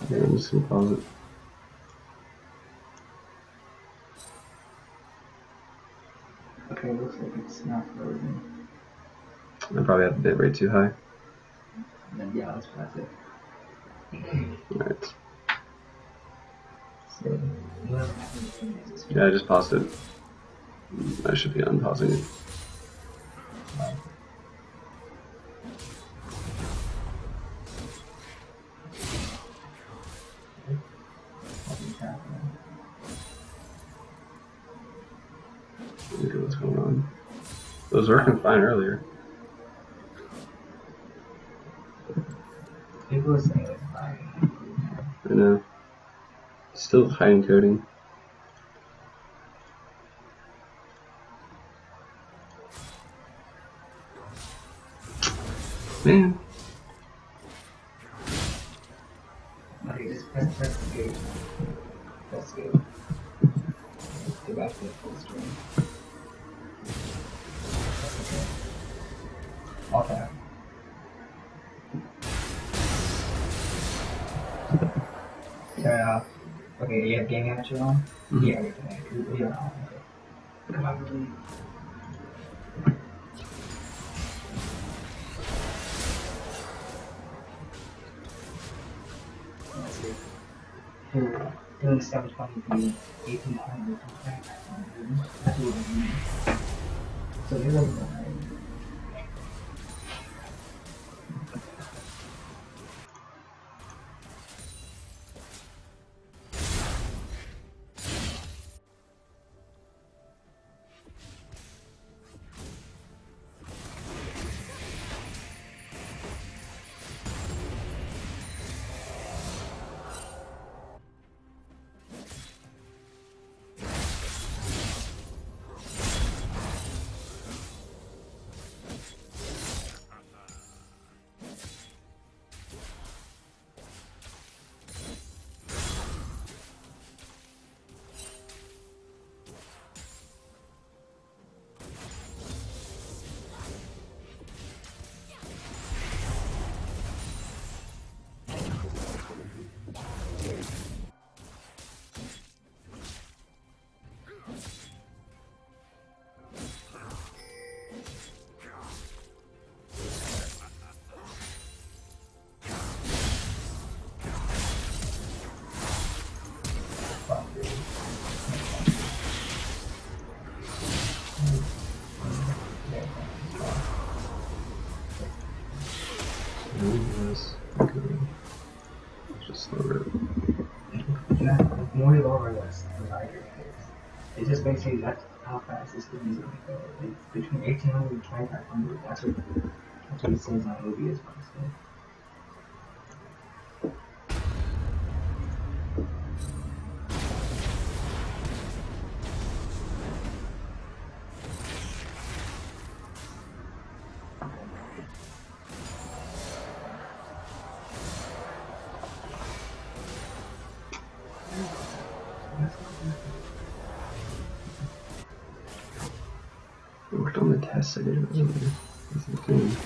Yeah, I'm just gonna pause it. Okay, looks like it's not frozen. I probably have the bit rate too high. Then yeah, let's pass it. Alright. So, whatever happens is Yeah, I just paused it. I should be unpausing it. Look at what's going on. It was working fine earlier. People are saying it's fine. I know. Still high encoding. Man. Okay, just press the gate. Press the gate. Go back to the full screen. Okay. Turn it off. Okay, you have game capture on? Mm-hmm. Yeah, you're on. Okay. Come on, please. Let's see. Doing 720p, 1800. That's what I mean. So you're like, Just slow it. yeah, the more you lower this, the lighter it is. It just basically, that's how fast this thing is going to go. It's between 1800 and 2500. That's what it says on OBS mostly. I worked on the tests I did earlier. That's the thing.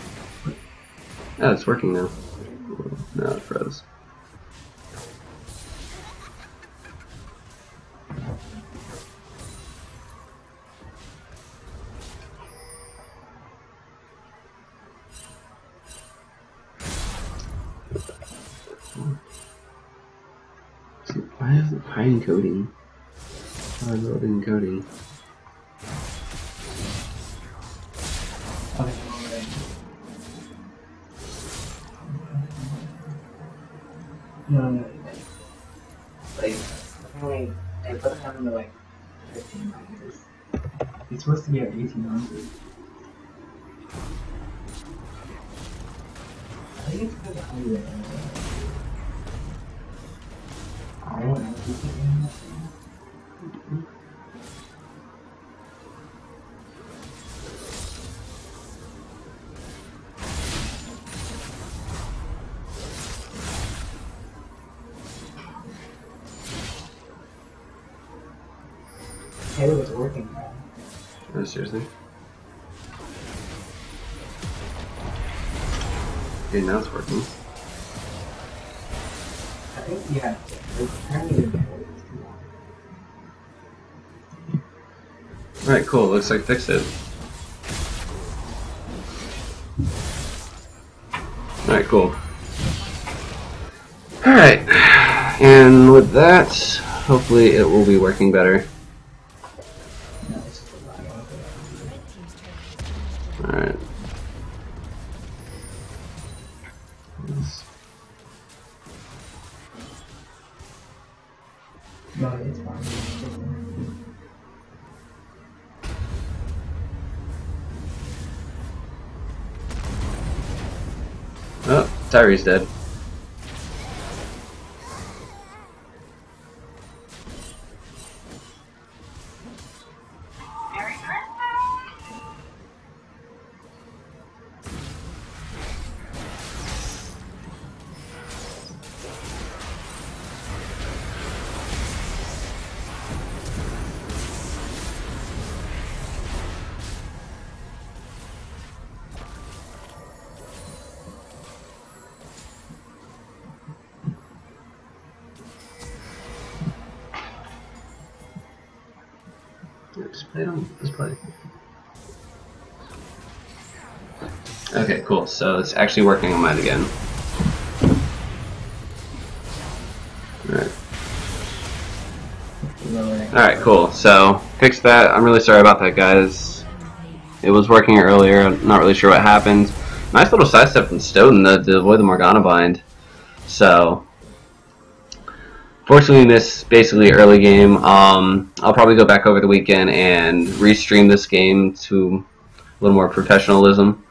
Yeah, it's working now. No, it froze. See, why is it high encoding? High load encoding. Okay. No. Like, apparently, I put it down to like 1500. It's supposed to be at 1800. I think it's because of how you I don't know. Hey, it's working now. Oh, seriously? Okay, now it's working. think, yeah. Apparently the board is too long. Alright, cool. Looks like fixed it. Alright, cool. Alright. And with that, hopefully it will be working better. Alright. No, it's fine. Oh, Tyree's dead. Just play it on this play. Okay, cool. So it's actually working on mine again. Alright. Alright, cool. So, fixed that. I'm really sorry about that, guys. It was working earlier. I'm not really sure what happened. Nice little sidestep from Stoughton to avoid the Morgana bind. So, fortunately, we missed basically early game. I'll probably go back over the weekend and restream this game to a little more professionalism.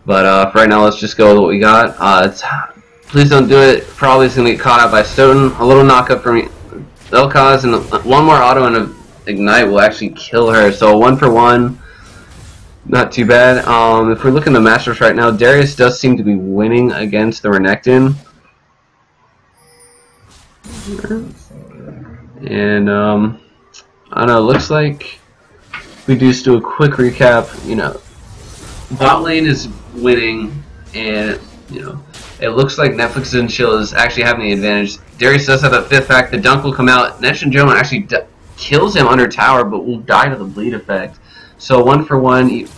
But for right now, let's just go with what we got. Please don't do it. Probably is going to get caught out by Stoughton. A little knockup from Vel'Koz, and one more auto and an ignite will actually kill her. So 1-for-1, not too bad. If we're looking at the Masters right now, Darius does seem to be winning against the Renekton. And I don't know, looks like we just do a quick recap. You know, bot lane is winning, and you know, it looks like Netflix and Chill is actually having the advantage. Darius does have that 5th back. The dunk will come out. Next Gentleman actually kills him under tower, but will die to the bleed effect. So 1-for-1,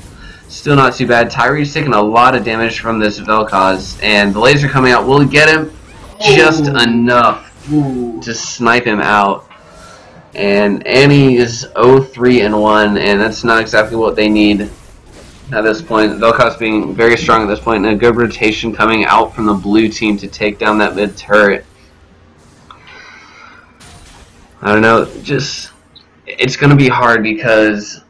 still not too bad. Tyree's taking a lot of damage from this Vel'Koz, and the laser coming out will get him just enough to snipe him out. And Annie is 0-3-1, and that's not exactly what they need at this point. Vel'Koz being very strong at this point, and a good rotation coming out from the blue team to take down that mid turret. I don't know, just it's going to be hard because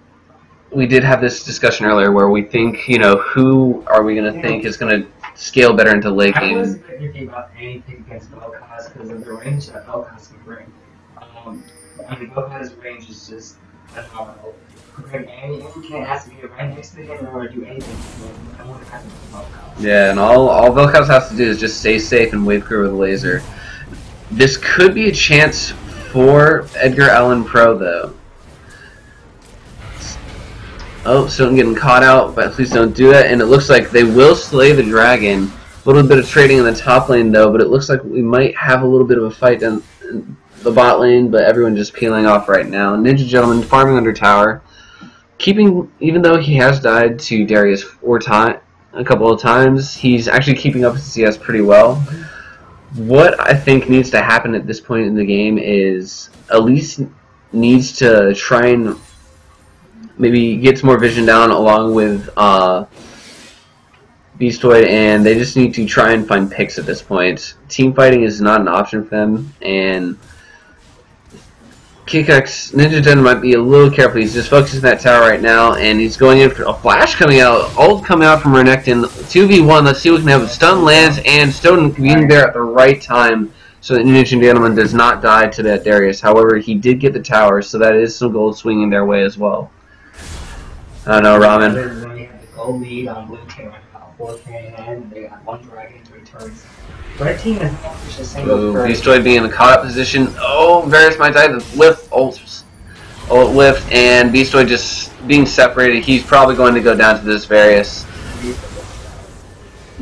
we did have this discussion earlier where we think, you know, who are we going to think is going to scale better into late game. I wasn't thinking about anything against Vel'Koz because of the range that Vel'Koz can bring. I mean, Vel'Koz's range is just phenomenal. You can't ask me to right next to him or do anything. I want to have him with Vel'Koz. Yeah, and all Vel'Koz has to do is just stay safe and wave clear with a laser. This could be a chance for Edgar Allen Pro, though. Oh, Stoughton getting caught out, but please don't do that. And it looks like they will slay the dragon. A little bit of trading in the top lane, though, but it looks like we might have a little bit of a fight in the bot lane, but everyone just peeling off right now. Ninja Gentleman farming under tower. Even though he has died to Darius a couple of times, he's actually keeping up his CS pretty well. What I think needs to happen at this point in the game is Elise needs to try and maybe get some more vision down along with Beastoid, and they just need to try and find picks at this point. Team fighting is not an option for them, and Kickaxe, Ninja Den might be a little careful. He's just focusing that tower right now, and he's going in for a flash coming out, ult coming out from Renekton. 2v1, let's see what we can have. Stun lands, and Stoughton being there at the right time so that Ninja Gentleman does not die to that Darius. However, he did get the tower, so that is some gold swinging their way as well. I don't know, Ramen. They have the gold lead on blue team right now, 4K in hand, and they got 1 dragon, 3 turrets. Red team has accomplished a single first. Beastoid being in a caught up position. Oh, Varus might die. The whiff, ult whiffed, and Beastoid just being separated. He's probably going to go down to this Varus.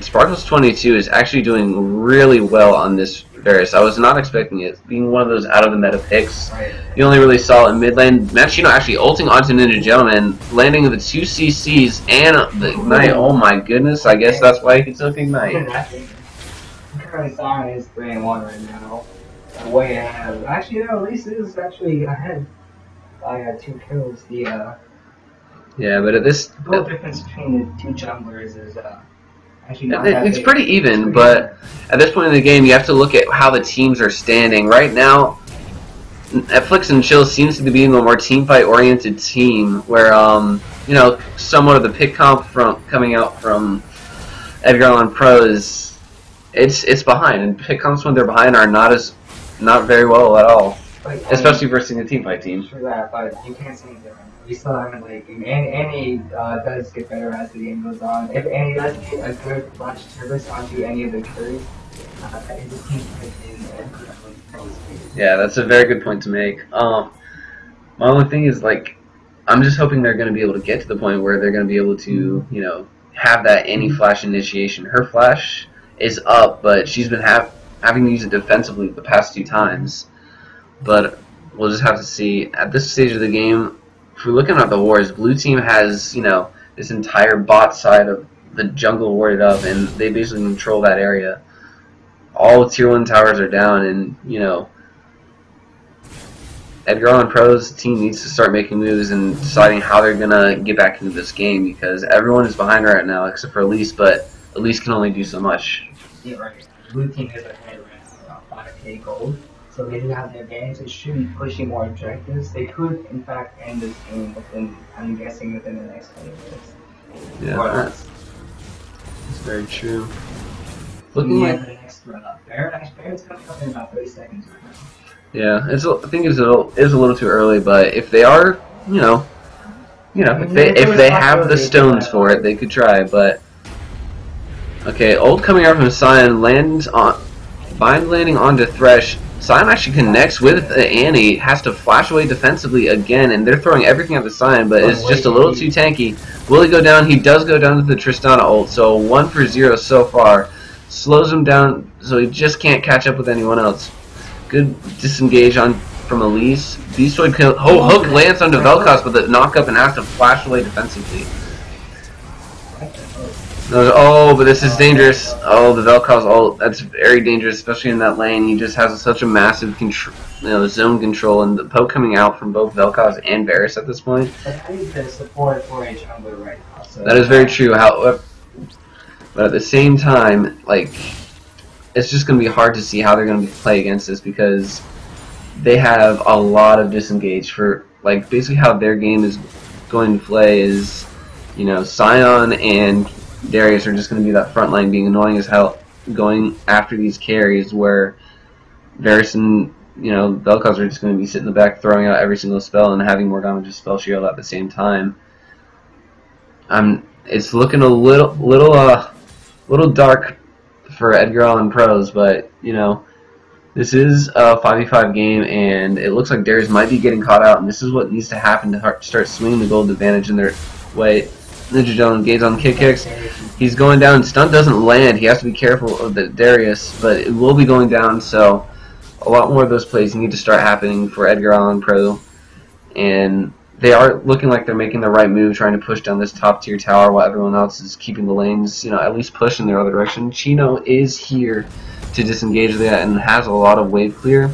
Sparkles 22 is actually doing really well on this Varus. I was not expecting it. Being one of those out of the meta picks. Right. You only really saw it in mid lane. Machino actually ulting onto Ninja Gentleman, landing the 2 CCs and the Ignite. Oh my goodness, I guess that's why he took Ignite. Currently Sion is 3-1 right now. Way ahead. Actually, no, at least it is actually ahead by 2 kills. Yeah, but at this... The goal difference between the 2 junglers is actually not that it's big. pretty even, but at this point in the game, you have to look at how the teams are standing. Right now, Netflix and Chill seems to be the more team fight oriented team, where you know, somewhat of the pick comp from coming out from Edgar on Pro is it's behind, and pick comps when they're behind are not very well at all, especially versus a team fight team. True that, but you can't say different. We still haven't like Annie does get better as the game goes on. If Annie does get a good flash service onto any of the carries, his team fight is yeah, that's a very good point to make. My only thing is, like, I'm just hoping they're going to be able to get to the point where they're going to be able to, you know, have that Annie flash initiation. Her flash is up, but she's been having to use it defensively the past 2 times. But we'll just have to see. At this stage of the game, if we're looking at the wars, blue team has, you know, this entire bot side of the jungle warded up, and they basically control that area. All tier 1 towers are down, and, you know, Edgar on Pro's team needs to start making moves and deciding how they're going to get back into this game, because everyone is behind right now except for Elise, but Elise can only do so much. Yeah, right. Blue team is ahead around 5k gold, so they do have the advantage. They should be pushing more objectives. They could, in fact, end this game within, I'm guessing, within the next 20 minutes. Yeah, that's very true. Looking at the next run up. Barrett's coming up in about 30 seconds right now. Yeah, I think it's a little too early, but if they are, you know, if they have the stones for it, they could try. But okay, ult coming out from Sion lands on bind landing onto Thresh. Sion actually connects with Annie, has to flash away defensively again, and they're throwing everything at the Sion, but it's just a little too tanky. Will he go down? He does go down to the Tristana ult, so 1 for 0 so far. Slows him down, so he just can't catch up with anyone else. Good disengage from Elise. Beastoid kill. Oh, hook lands onto Vel'Koz, but the knock up and has to flash away defensively. Oh, but this is dangerous. Oh, the Vel'Koz ult. That's very dangerous, especially in that lane. He just has such a massive control, zone control, and the poke coming out from both Vel'Koz and Varus at this point. I need the support for a jungler right now. So that is very true. However, but at the same time, like, it's just going to be hard to see how they're going to play against this, because they have a lot of disengage for, like, basically how their game is going to play is, you know, Sion and Darius are just going to be that front line being annoying as hell, going after these carries, where Varus and, you know, Vel'Koz are just going to be sitting in the back throwing out every single spell and having Morgana's spell shield at the same time. It's looking a little dark for Edgar on Pros, but, you know, this is a 5v5 game, and it looks like Darius might be getting caught out, and this is what needs to happen to start swinging the gold advantage in their way. Ninja Gentleman gains on kick kicks. He's going down. Stunt doesn't land. He has to be careful of the Darius, but it will be going down, so a lot more of those plays need to start happening for Edgar Allan Pro, and they are looking like they're making the right move, trying to push down this top tier tower while everyone else is keeping the lanes, you know, at least push in their other direction. Chino is here to disengage that and has a lot of wave clear.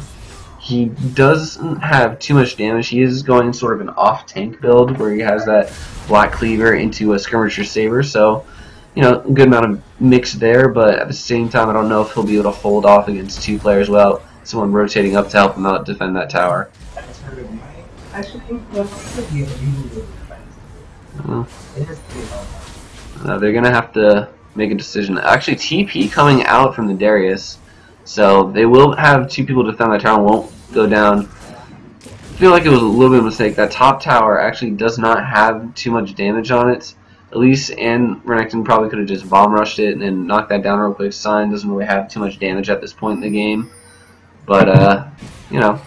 He doesn't have too much damage. He is going sort of an off-tank build where he has that Black Cleaver into a Skirmisher Saber, so, you know, a good amount of mix there, but at the same time, I don't know if he'll be able to hold off against 2 players without someone rotating up to help him out defend that tower. Actually, they're going to have to make a decision. Actually, TP coming out from the Darius, so they will have 2 people defend that tower and won't go down. I feel like it was a little bit of a mistake. That top tower actually does not have too much damage on it. Elise and Renekton probably could have just bomb rushed it and then knocked that down real quick. Sion doesn't really have too much damage at this point in the game. But, you know,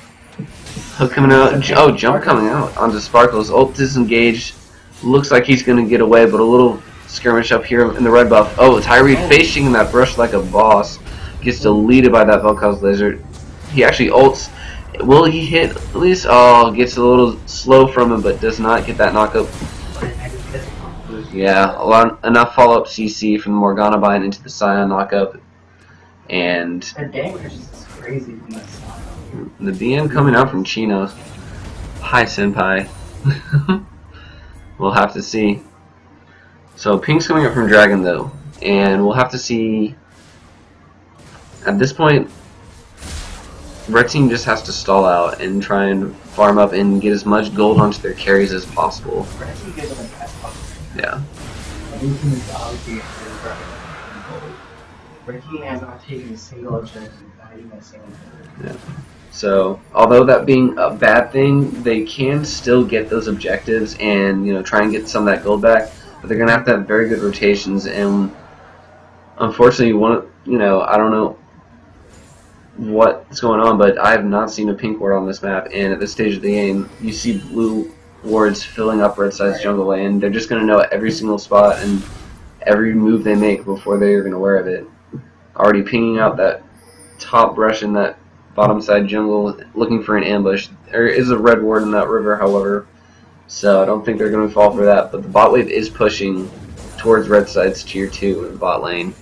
hook coming out. Oh, jump coming out onto Sparkles. Ult disengaged. Looks like he's going to get away, but a little skirmish up here in the red buff. Oh, Tyree facing that brush like a boss. gets deleted by that Vel'Koz laser. He actually ults. Will he hit at least? Oh, gets a little slow from him, but does not get that knockup. Yeah, enough follow-up CC from the Morgana bind into the Scion knockup. And the damage is crazy from that Scion. The BM coming out from Chino. Hi, Senpai. We'll have to see. So Pink's coming up from Dragon though, and we'll have to see. At this point, Red Team just has to stall out and try and farm up and get as much gold onto their carries as possible. Red Team gives them the best offering. Yeah. Blue Team is obviously gold. Red Team has not taken a single objective, not even a single objective. Yeah. So, although that being a bad thing, they can still get those objectives and, you know, try and get some of that gold back. But they're gonna have to have very good rotations, and unfortunately, I don't know what's going on, but I have not seen a pink ward on this map. And at this stage of the game, you see blue wards filling up red side's jungle lane. They're just gonna know every single spot and every move they make before they're even aware of it. Already pinging out that top brush in that bottom side jungle, looking for an ambush. There is a red ward in that river, however, so I don't think they're going to fall for that. But the bot wave is pushing towards red side's tier 2 in the bot lane.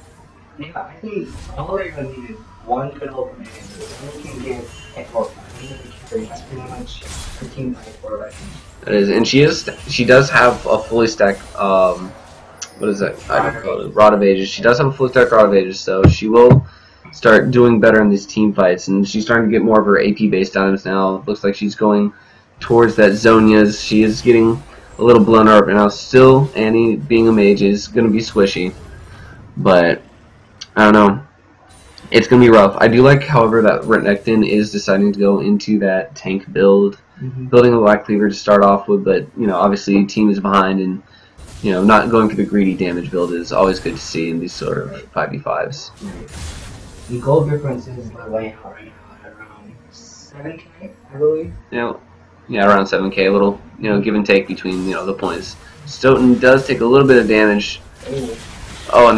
Yeah, I think all they're going to need is one good ultimate. Someone can give that's pretty much the team fight for right now. It is, and she does have a fully stacked what is that? I don't call it Rod of Ages. She does have a fully stacked Rod of Ages, so she will start doing better in these team fights, and she's starting to get more of her AP based items now. Looks like she's going towards that Zhonya's. She is getting a little blown up, and now still Annie being a mage is going to be squishy, but I don't know. It's going to be rough. I do like, however, that Renekton is deciding to go into that tank build, building a Black Cleaver to start off with, but you know, obviously team is behind, and you know, not going for the greedy damage build is always good to see in these sort of 5v5s. The gold difference is right now at around 7k, I believe. Yeah, around 7k, a little, you know, give and take between, you know, the points. Stoughton does take a little bit of damage. Ooh. Oh, and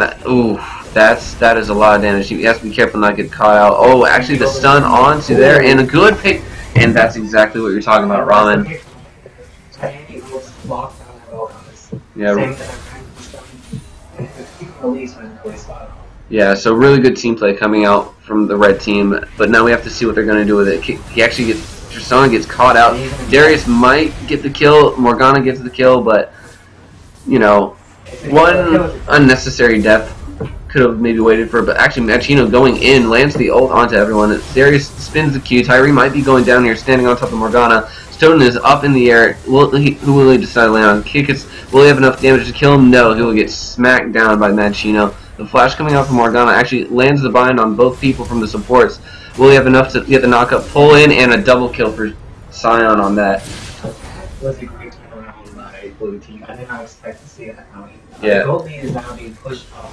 that is a lot of damage. He has to be careful not to get caught out. Oh, actually the stun onto there, and a good pick, and that's exactly what you're talking about, Ramen. Yeah. Yeah, so really good team play coming out from the red team, but now we have to see what they're going to do with it. He actually Tristana gets caught out. Darius might get the kill, Morgana gets the kill, but, you know, one unnecessary death could have maybe waited for, but actually Machino going in, lands the ult onto everyone. Darius spins the Q, Tyree might be going down here, standing on top of Morgana. Stoughton is up in the air. Who will he decide to land on? Will he have enough damage to kill him? No, he will get smacked down by Machino. The flash coming out from Morgana actually lands the bind on both people from the supports. Will he have enough to get the knockup, pull in, and a double kill for Scion on that? That was a great turnaround by blue team. I did not expect to see that coming. Yeah. Gold lead is now being pushed up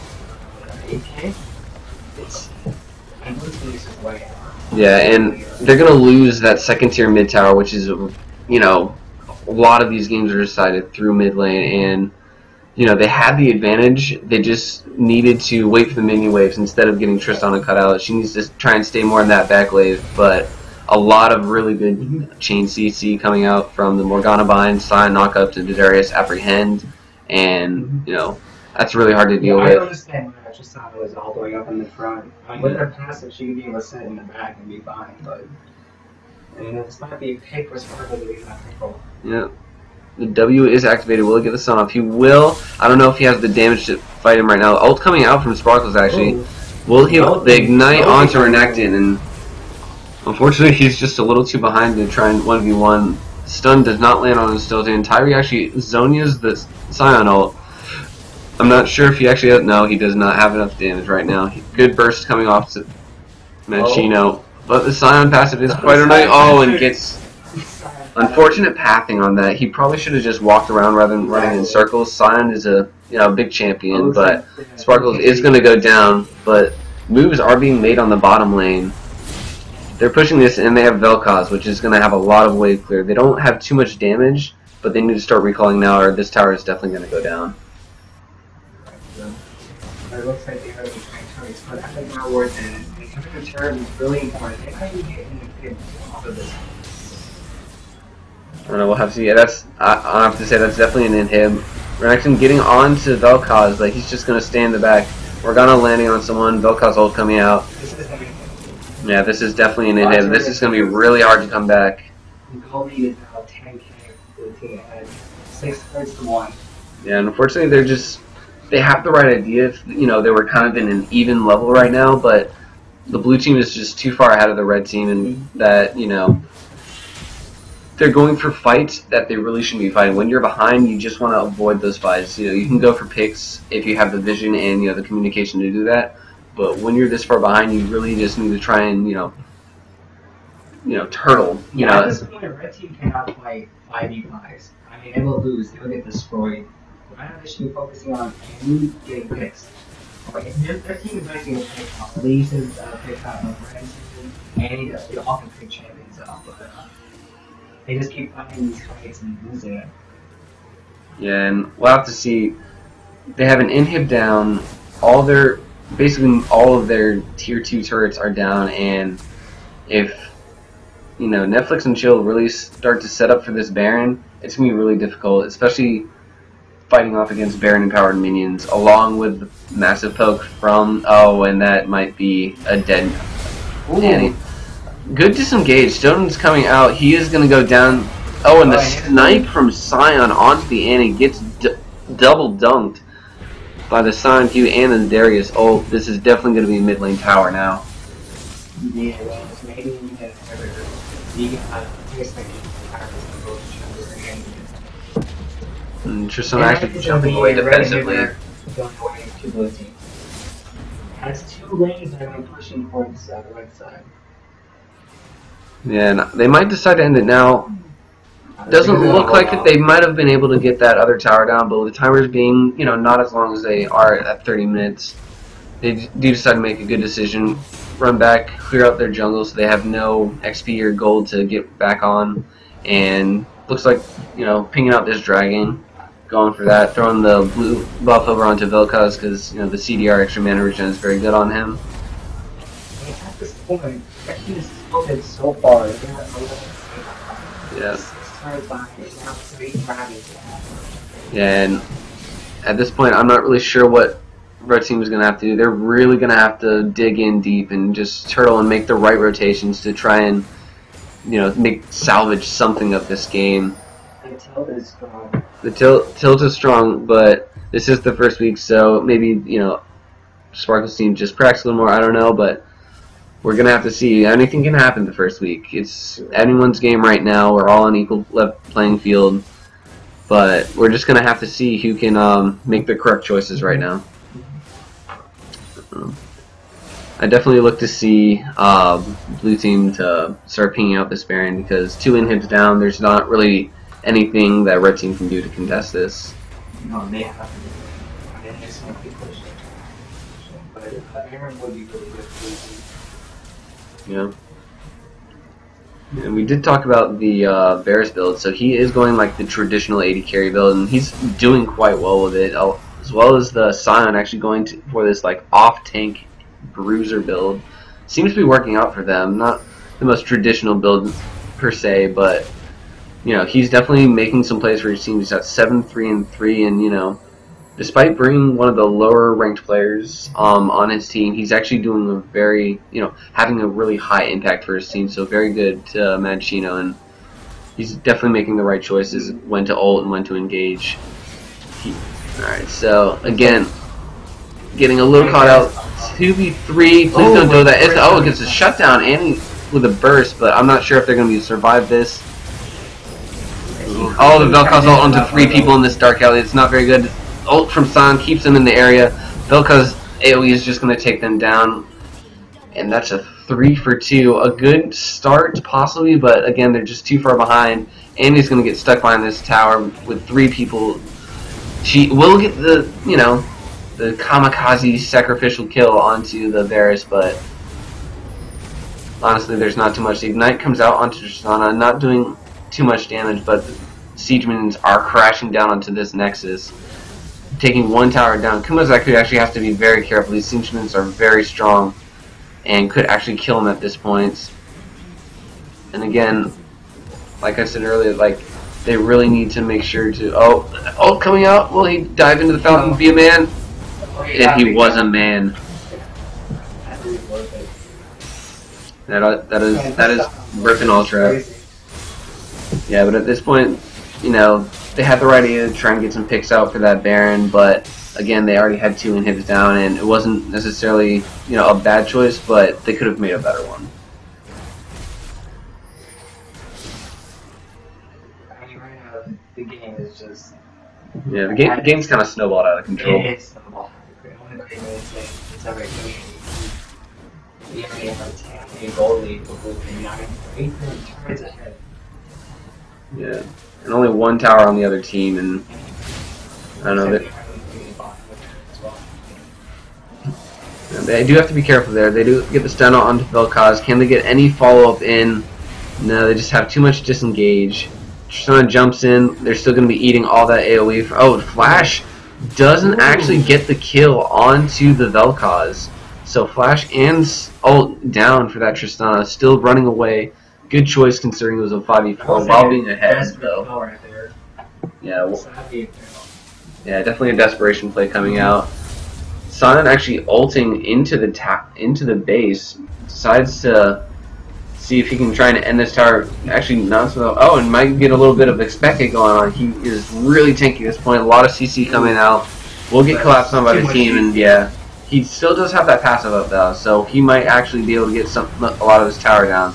8k. And blue team is just way out. Yeah, and they're going to lose that second tier mid tower, which is, you know, a lot of these games are decided through mid lane, and you know, they had the advantage. They just needed to wait for the minion waves instead of getting Tristana cut out. She needs to try and stay more in that back wave, but a lot of really good chain CC coming out from the Morgana bind, Scion knockup to Darius apprehend, and you know, that's really hard to deal with. I don't understand why Tristana was all the way up in the front. I mean, with her passive, she could be able to sit in the back and be fine, but I mean, this might be a pick for Sparkle to be that control. Yeah. The W is activated. Will he get the stun off? He will. I don't know if he has the damage to fight him right now. Ult coming out from Sparkles, actually. Ooh. Will he the ignite onto Renekton? And unfortunately, he's just a little too behind to try and 1v1. Stun does not land on his Stilton. Tyree actually Zhonya's the Scion ult. I'm not sure if he actually has. No, he does not have enough damage right now. Good burst coming off to Machino. But the Scion passive is quite a night. Oh, and gets unfortunate pathing on that. He probably should have just walked around rather than running in circles. Scion is a big champion, but Sparkles is going to go down. But moves are being made on the bottom lane. They're pushing this, and they have Vel'Koz, which is going to have a lot of wave clear. They don't have too much damage, but they need to start recalling now, or this tower is definitely going to go down. It looks like they already trying to but I think not worth it. turret is really important. They might be getting the pin off of this. I don't know, we'll have to see. Yeah, I'll have to say that's definitely an inhib. Renekton getting on to Vel'Koz, like he's just going to stay in the back. Morgana landing on someone, Vel'Koz ult coming out. Yeah, this is definitely an inhib. This is going to be really hard to come back. Gold lead is now 10k for the team ahead. 6 cards to 1. Yeah, unfortunately they have the right idea. You know, they were kind of in an even level right now, but the blue team is just too far ahead of the red team, and that, you know, they're going for fights that they really shouldn't be fighting. When you're behind, you just want to avoid those fights. You know, you can go for picks if you have the vision and, you know, the communication to do that, but when you're this far behind, you really just need to try and, you know, turtle. You know, at this point, a red team cannot fight 5v5s. I mean, they will lose. They will get destroyed. Right now, they should be focusing on Annie getting picks. Okay, their team is actually going to pick out Lee's pick out of red team. Annie does. They often pick champions up, but they just keep fighting these fights and losing it. Yeah, and we'll have to see. They have an inhib down. Basically all of their tier 2 turrets are down, and if, you know, Netflix and Chill really start to set up for this Baron, it's going to be really difficult, especially fighting off against Baron empowered minions, along with massive poke from, and that might be a dead Annie. Good disengage. Stone's coming out. He is going to go down. Oh, and the snipe from Sion onto the Annie gets double dunked by the Sion Q and the Darius ult. This is definitely going to be mid lane tower now. Yeah, well, maybe you can Tristan actually jumping away defensively. Has 2 lanes that are pushing towards the right side. Yeah, and they might decide to end it now. Doesn't look like it. They might have been able to get that other tower down, but with the timers being, you know, not as long as they are at 30 minutes, they do decide to make a good decision. Run back, clear out their jungle so they have no XP or gold to get back on, and looks like, you know, pinging out this dragon, going for that, throwing the blue buff over onto Vel'Koz because, you know, the CDR extra mana regen is very good on him. At this point, he is tilted so far. Yeah. Yeah, and at this point, I'm not really sure what red team is going to have to do. They're really going to have to dig in deep and just turtle and make the right rotations to try and, you know, salvage something of this game. The tilt is strong. The tilt is strong, but this is the first week, so maybe, you know, Sparkle's team just practice a little more. I don't know, but we're going to have to see. Anything can happen the first week. It's anyone's game right now. We're all on equal playing field, but we're just going to have to see who can make the correct choices right now. I definitely look to see blue team to start pinging out this Baron, because 2 inhibs down, there's not really anything that red team can do to contest this. No, they have to do it. I mean, it's going to be pushing. But Baron would be really good for yeah. And we did talk about the Varus build, so he is going like the traditional AD carry build, and he's doing quite well with it, as well as the Sion actually going for this like off-tank bruiser build. Seems to be working out for them. Not the most traditional build per se, but, you know, he's definitely making some plays for his team. He's at 7-3-3, and, you know, despite bringing one of the lower ranked players on his team, he's actually doing a very, you know, having a really high impact for his team. So very good to Madchino, and he's definitely making the right choices when to ult and when to engage. Alright, so again, getting a little caught out. 2v3, please don't do that. It gets a shutdown and with a burst, but I'm not sure if they're going to survive this. Oh, the Vel'Koz ult onto 3 people in this dark alley. It's not very good. Ult from San keeps them in the area. Vel'Koz AoE is just going to take them down. And that's a 3 for 2. A good start, possibly, but again, they're just too far behind. Andy's going to get stuck behind this tower with 3 people. She will get the, you know, the kamikaze sacrificial kill onto the Varus, but honestly, there's not too much. The Ignite comes out onto Tristana, not doing too much damage, but the siege minions are crashing down onto this Nexus, taking 1 tower down. Kumazaku actually has to be very careful. These siege minions are very strong, and could actually kill him at this point. And again, like I said earlier, like they really need to make sure to coming out. Will he dive into the fountain, be a man? If he was a man. That is ripping all trap. Yeah, but at this point, you know, they had the right idea to try and get some picks out for that Baron, but again, they already had 2 inhibs down, and it wasn't necessarily, you know, a bad choice, but they could have made a better one. I mean, right now, the game is just... Yeah, the game's kind of snowballed out of control. It's snowballed. Only 3 minutes in, it's already finished. The enemy has a goal lead for Blue Team 8 turns ahead. Yeah, and only 1 tower on the other team, and I don't know that. They do have to be careful there. They do get the stun onto Vel'Koz. Can they get any follow-up in? No, they just have too much disengage. Tristana jumps in. They're still going to be eating all that AoE. Oh, Flash doesn't actually get the kill onto the Vel'Koz. So Flash and ult down for that Tristana. Still running away. Good choice considering it was a 5v4 while being ahead, though. Yeah, yeah, definitely a desperation play coming out. Sion actually ulting into the base, decides to see if he can try and end this tower. Actually, not so. Oh, and might get a little bit of expected going on. He is really tanky at this point. A lot of CC coming out. Will get collapsed on by the team, and yeah, he still does have that passive up though, so he might actually be able to get a lot of his tower down.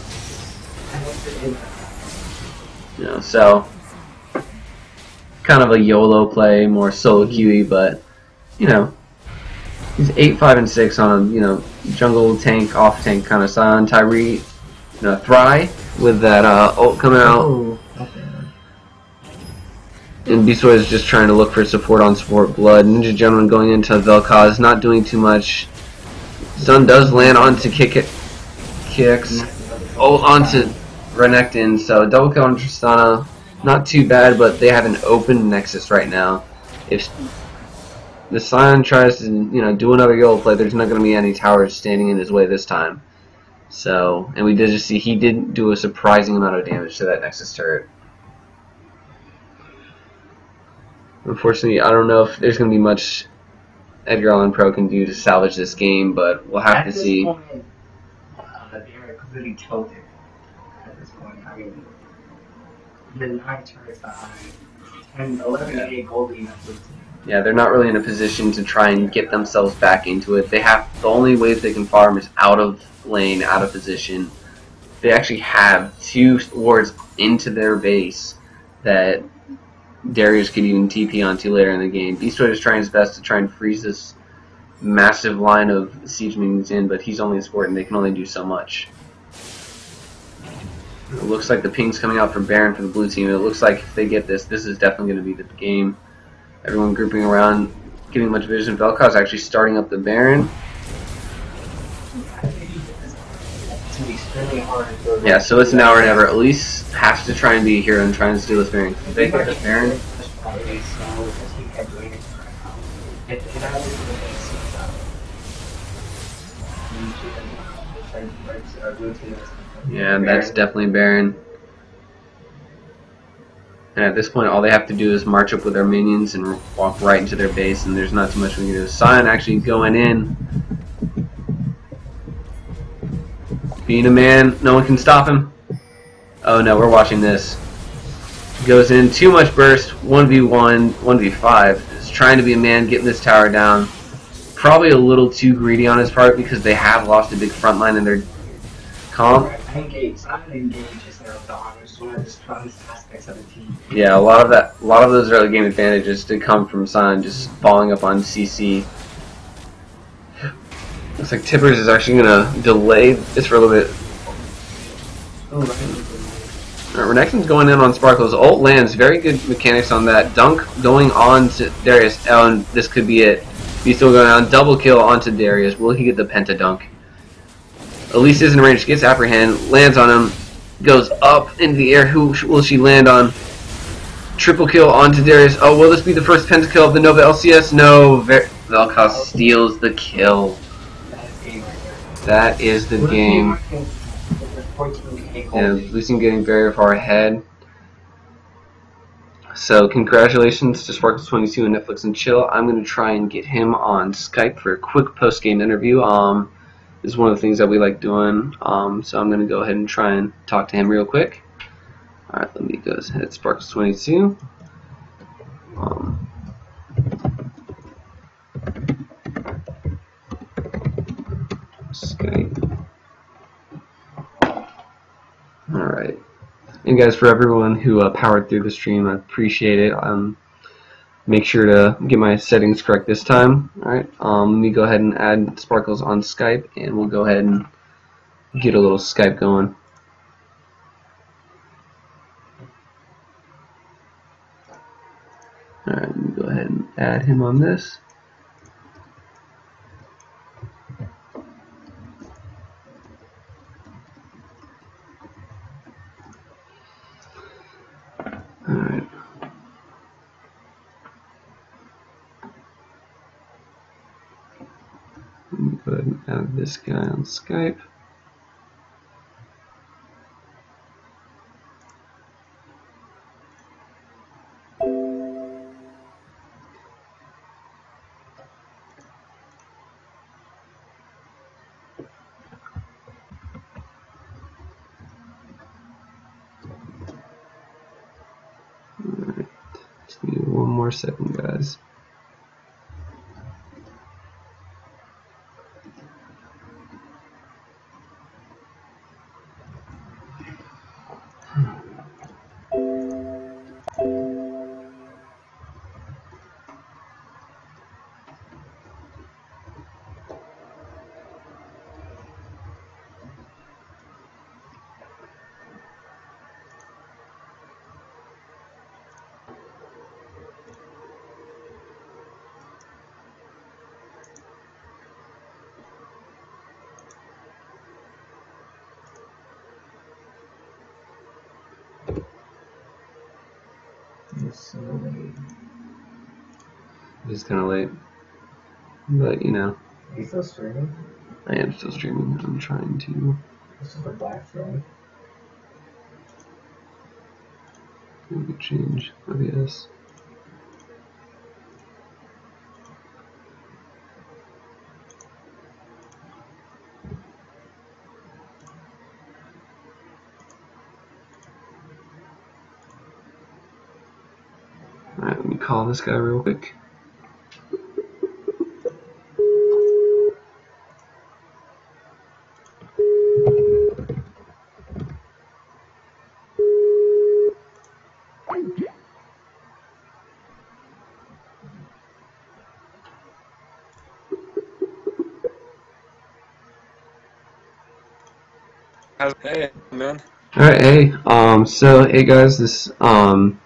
You know, so kind of a YOLO play, more solo QE, but you know, he's 8, 5, and 6 on a jungle tank, off tank kind of Sion. Tyree, Thry with that ult coming out. And Beastboy is just trying to look for support on support blood. Ninja Gentleman going into Vel'Koz, not doing too much. Stun does land onto kicks. Ult onto Renekton, so double kill on Tristana. Not too bad, but they have an open Nexus right now. If the Sion tries to do another YOLO play, there's not going to be any towers standing in his way this time. So, and we did just see he did do a surprising amount of damage to that Nexus turret. Unfortunately, I don't know if there's going to be much Edgar Allan Pro can do to salvage this game, but we'll have to see. At this point, they're completely tilted. At this point, I mean, the 9 turrets behind, 10, 11, 8 gold lead. Yeah, they're not really in a position to try and get themselves back into it. The only way they can farm is out of lane, out of position. They actually have 2 wards into their base that Darius could even TP onto later in the game. Beastboy is trying his best to try and freeze this massive line of siege minions in, but he's only a support and they can only do so much. It looks like the ping's coming out from Baron for the blue team. It looks like if they get this, this is definitely going to be the game. Everyone grouping around, getting much vision. Vel'Koz actually starting up the Baron. Yeah, so it's now or never. Elise has to try and be a hero and try and steal this Baron. If they get this Baron, yeah, that's definitely Baron. And at this point, all they have to do is march up with their minions and walk right into their base, and there's not too much we can do. Sion actually going in. Being a man, no one can stop him. Oh no, we're watching this. Goes in, too much burst, 1v1, 1v5. Is trying to be a man, getting this tower down. Probably a little too greedy on his part because they have lost a big front line in their comp. Yeah, a lot of those early game advantages did come from Sion just falling up on CC. Looks like Tippers is actually going to delay this for a little bit. Renekton's going in on Sparkle's ult lands. Very good mechanics on that. Dunk going on to Darius. Oh, and this could be it. He's still going on. Double kill onto Darius. Will he get the Penta Dunk? Elise is in range. Gets Apprehend. Lands on him. Goes up into the air. Who will she land on? Triple kill onto Darius. Oh, will this be the first Penta kill of the Nova LCS? No. Vel'Koz steals the kill. That is the game. And losing, getting very far ahead. So congratulations to Sparkles22 and Netflix and Chill. I'm going to try and get him on Skype for a quick post-game interview. This is one of the things that we like doing. So I'm going to go ahead and try and talk to him real quick. All right, let me go ahead. Sparkles22. Skype. All right. And guys, for everyone who powered through the stream, I appreciate it. Make sure to get my settings correct this time. Alright, let me go ahead and add Sparkles on Skype, and we'll go ahead and get a little Skype going. Alright, let me go ahead and add him on this. Alright. Let me go ahead and add this guy on Skype. Alright, just need one more second, guys. It's kind of late, but you know. Are you still streaming? I am still streaming. I'm trying to. This is the black thing. Maybe change OBS. Alright, let me call this guy real quick. Hey, man. Alright, hey. So, hey guys, go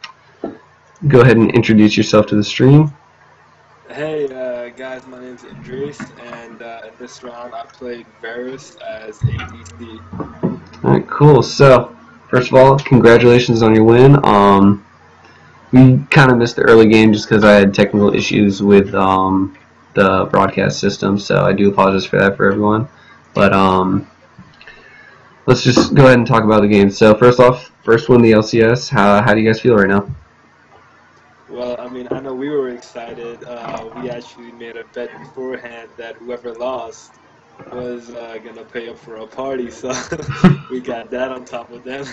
ahead and introduce yourself to the stream. Hey, guys, my name's Idris, and in this round I played Varus as ADC. Alright, cool. So, first of all, congratulations on your win. We kind of missed the early game just because I had technical issues with the broadcast system, so I do apologize for that for everyone. But let's just go ahead and talk about the game. So first off, first win the LCS. How do you guys feel right now? Well, I mean, I know we were excited. We actually made a bet beforehand that whoever lost was gonna pay up for a party, so we got that on top of them.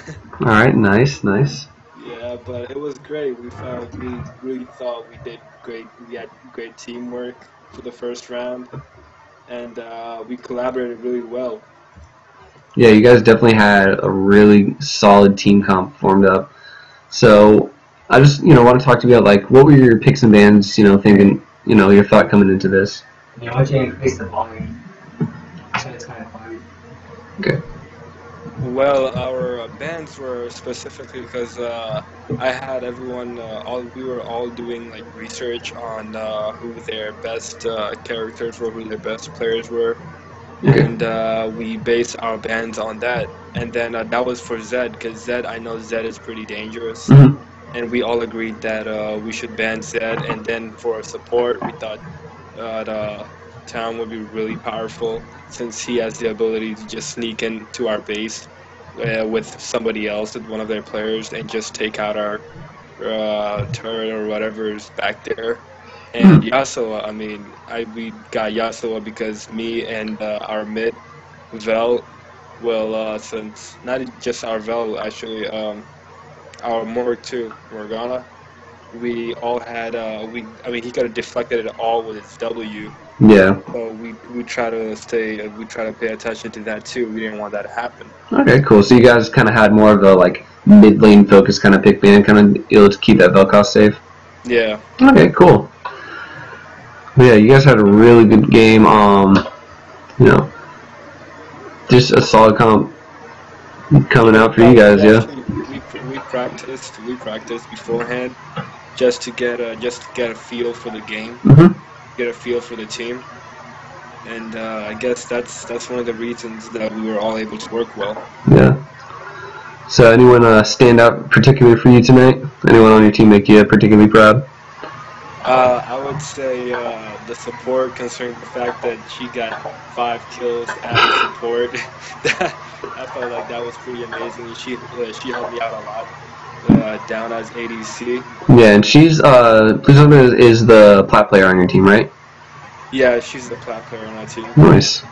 All right, nice, nice. Yeah, but it was great. We really thought we did great. We had great teamwork for the first round, and we collaborated really well. Yeah, you guys definitely had a really solid team comp formed up. So I just want to talk to you about like what were your picks and bans, thinking, your thought coming into this. You want to increase the volume, so it's kind of fun. Okay. Well, our bands were specifically because I had everyone, we were all doing like research on who their best characters were, who their best players were. Okay. And we based our bans on that. And then that was for Zed, because Zed, I know Zed is pretty dangerous. Mm-hmm. And we all agreed that we should ban Zed. And then for support, we thought town would be really powerful since he has the ability to just sneak into our base with somebody else, with one of their players, and just take out our turret or whatever is back there. And Yasuo, I mean, we got Yasuo because me and our mid Vel, well, since not just our Vel actually, our Morg too, Morgana. We all had I mean he could have deflected it all with his W. Yeah. So we try to we try to pay attention to that too. We didn't want that to happen. Okay, cool. So you guys kind of had more of a like mid lane focus kind of pick lane, kind of able to keep that Vel'Koz safe. Yeah. Okay, cool. Yeah, you guys had a really good game. You know, just a solid comp coming out for you guys. Yeah. We practiced beforehand just to get a feel for the game, get a feel for the team, and I guess that's one of the reasons that we were all able to work well. Yeah. So anyone stand out particularly for you tonight? Anyone on your team make you particularly proud? I would say the support, considering the fact that she got 5 kills as support. I felt like that was pretty amazing. She helped me out a lot down as ADC. Yeah, and she's Plutona is the plat player on your team, right? Yeah, she's the plat player on our team. Nice.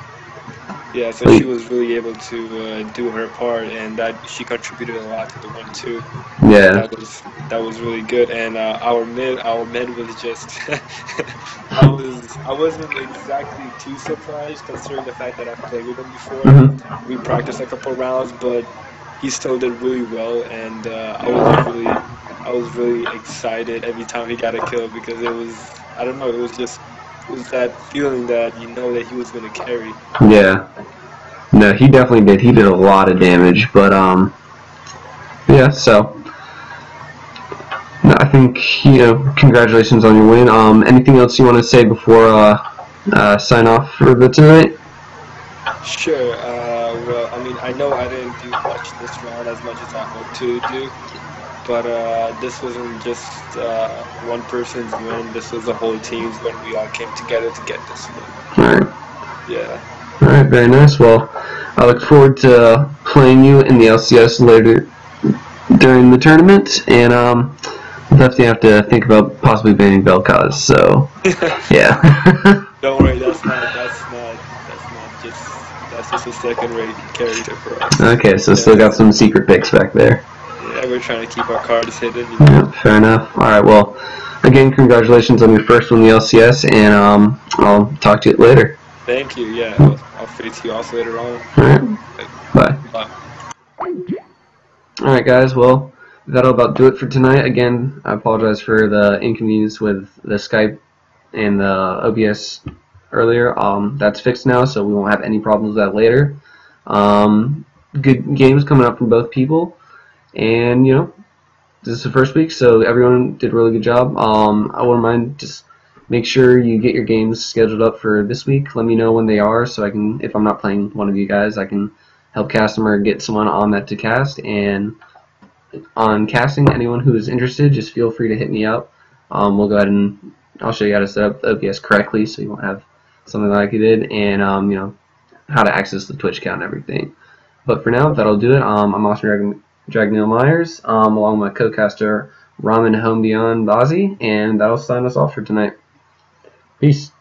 Yeah, so she was really able to do her part, and that she contributed a lot to the win too. Yeah. That was really good, and our mid was just I wasn't exactly too surprised considering the fact that I've played with him before. We practiced a couple rounds, but he still did really well, and I was really excited every time he got a kill because it was, I don't know, it was that feeling that you know that he was going to carry. Yeah. No, he definitely did. He did a lot of damage, but yeah. So no, I think congratulations on your win. Anything else you want to say before sign off for the tonight? Sure. Well, I mean, I know I didn't do much this round as much as I hoped to do. But this wasn't just one person's win. This was the whole team's win. We all came together to get this win. All right. Yeah. All right. Very nice. Well, I look forward to playing you in the LCS later during the tournament, and definitely have to think about possibly banning Vel'Koz. So, yeah. Don't worry. That's just a second-rate character for us. Okay. So still got some secret picks back there. Yeah, we're trying to keep our cards hidden. Yeah, fair enough. All right, well, again, congratulations on your first one in the LCS, and I'll talk to you later. Thank you. Yeah, I'll face you also later on. All right. Bye. All right, guys. Well, that'll about do it for tonight. Again, I apologize for the inconvenience with the Skype and the OBS earlier. That's fixed now, so we won't have any problems with that later. Good games coming up from both people. And this is the first week, so everyone did a really good job. I wouldn't mind, just make sure you get your games scheduled up for this week. Let me know when they are, so I can, if I'm not playing one of you guys, I can help cast them or get someone on that to cast. And on casting, anyone who is interested, just feel free to hit me up. We'll go ahead and I'll show you how to set up the OBS correctly, so you won't have something like you did, and how to access the Twitch account and everything. But for now, that'll do it. I'm Austin Dragneel Myers, along with my co-caster Ramen Home Beyond Bazi, and that'll sign us off for tonight. Peace.